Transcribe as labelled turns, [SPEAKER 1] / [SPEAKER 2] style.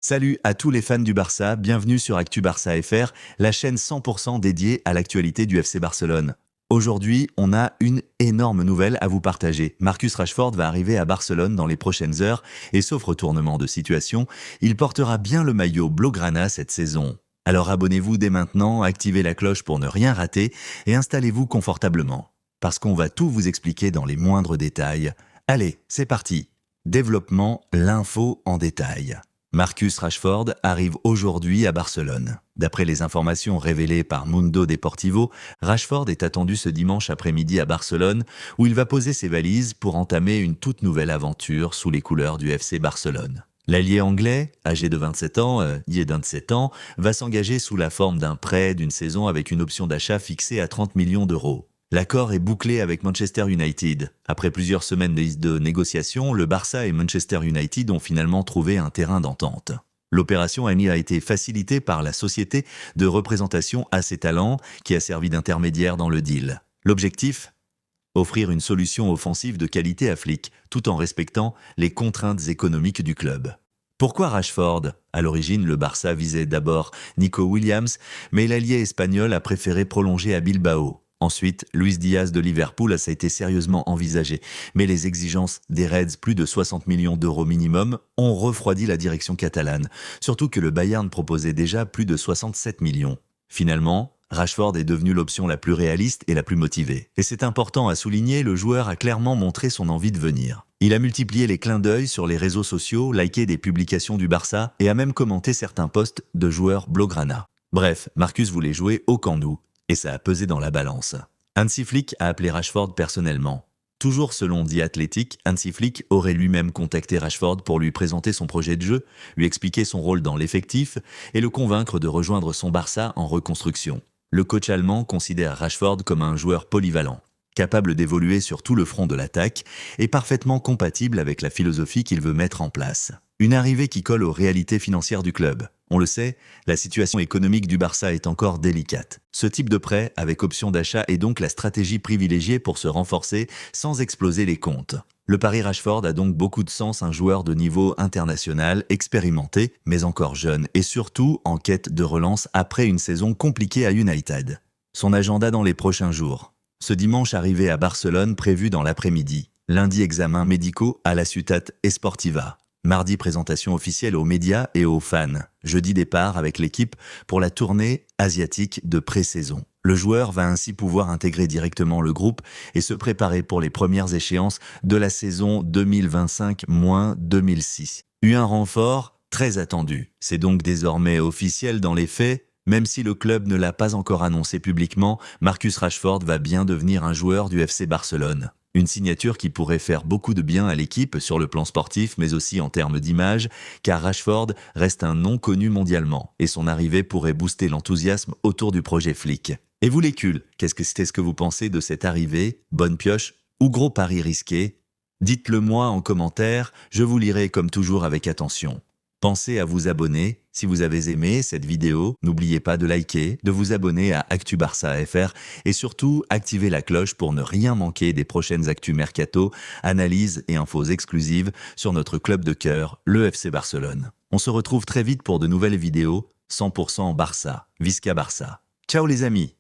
[SPEAKER 1] Salut à tous les fans du Barça, bienvenue sur Actu Barça FR, la chaîne 100% dédiée à l'actualité du FC Barcelone. Aujourd'hui, on a une énorme nouvelle à vous partager. Marcus Rashford va arriver à Barcelone dans les prochaines heures et sauf retournement de situation, il portera bien le maillot blaugrana cette saison. Alors abonnez-vous dès maintenant, activez la cloche pour ne rien rater et installez-vous confortablement. Parce qu'on va tout vous expliquer dans les moindres détails. Allez, c'est parti. Développement, l'info en détail. Marcus Rashford arrive aujourd'hui à Barcelone. D'après les informations révélées par Mundo Deportivo, Rashford est attendu ce dimanche après-midi à Barcelone où il va poser ses valises pour entamer une toute nouvelle aventure sous les couleurs du FC Barcelone. L'ailier anglais, âgé de 27 ans, va s'engager sous la forme d'un prêt d'une saison avec une option d'achat fixée à 30 millions d'euros. L'accord est bouclé avec Manchester United. Après plusieurs semaines de négociations, le Barça et Manchester United ont finalement trouvé un terrain d'entente. L'opération a été facilitée par la société de représentation AC Talent qui a servi d'intermédiaire dans le deal. L'objectif ? Offrir une solution offensive de qualité à Flick, tout en respectant les contraintes économiques du club. Pourquoi Rashford ? À l'origine, le Barça visait d'abord Nico Williams, mais l'allié espagnol a préféré prolonger à Bilbao. Ensuite, Luis Diaz de Liverpool a été sérieusement envisagé, mais les exigences des Reds, plus de 60 millions d'euros minimum, ont refroidi la direction catalane, surtout que le Bayern proposait déjà plus de 67 millions. Finalement, Rashford est devenu l'option la plus réaliste et la plus motivée. Et c'est important à souligner, le joueur a clairement montré son envie de venir. Il a multiplié les clins d'œil sur les réseaux sociaux, liké des publications du Barça et a même commenté certains posts de joueurs blaugrana. Bref, Marcus voulait jouer au Camp Nou. Et ça a pesé dans la balance. Hansi Flick a appelé Rashford personnellement. Toujours selon The Athletic, Hansi Flick aurait lui-même contacté Rashford pour lui présenter son projet de jeu, lui expliquer son rôle dans l'effectif et le convaincre de rejoindre son Barça en reconstruction. Le coach allemand considère Rashford comme un joueur polyvalent, capable d'évoluer sur tout le front de l'attaque et parfaitement compatible avec la philosophie qu'il veut mettre en place. Une arrivée qui colle aux réalités financières du club. On le sait, la situation économique du Barça est encore délicate. Ce type de prêt avec option d'achat est donc la stratégie privilégiée pour se renforcer sans exploser les comptes. Le pari Rashford a donc beaucoup de sens, un joueur de niveau international, expérimenté, mais encore jeune, et surtout en quête de relance après une saison compliquée à United. Son agenda dans les prochains jours. Ce dimanche arrivé à Barcelone prévu dans l'après-midi. Lundi examens médicaux à la Ciutat Esportiva. Mardi, présentation officielle aux médias et aux fans. Jeudi, départ avec l'équipe pour la tournée asiatique de pré-saison. Le joueur va ainsi pouvoir intégrer directement le groupe et se préparer pour les premières échéances de la saison 2025-2006. Un renfort très attendu. C'est donc désormais officiel dans les faits. Même si le club ne l'a pas encore annoncé publiquement, Marcus Rashford va bien devenir un joueur du FC Barcelone. Une signature qui pourrait faire beaucoup de bien à l'équipe sur le plan sportif, mais aussi en termes d'image, car Rashford reste un nom connu mondialement, et son arrivée pourrait booster l'enthousiasme autour du projet Flick. Et vous les cultes, qu'est-ce que vous pensez de cette arrivée ? Bonne pioche ou gros pari risqué ? Dites-le moi en commentaire, je vous lirai comme toujours avec attention. Pensez à vous abonner. Si vous avez aimé cette vidéo, n'oubliez pas de liker, de vous abonner à Actu Barça FR et surtout activer la cloche pour ne rien manquer des prochaines Actu Mercato, analyses et infos exclusives sur notre club de cœur, le FC Barcelone. On se retrouve très vite pour de nouvelles vidéos 100% Barça, Visca Barça. Ciao les amis!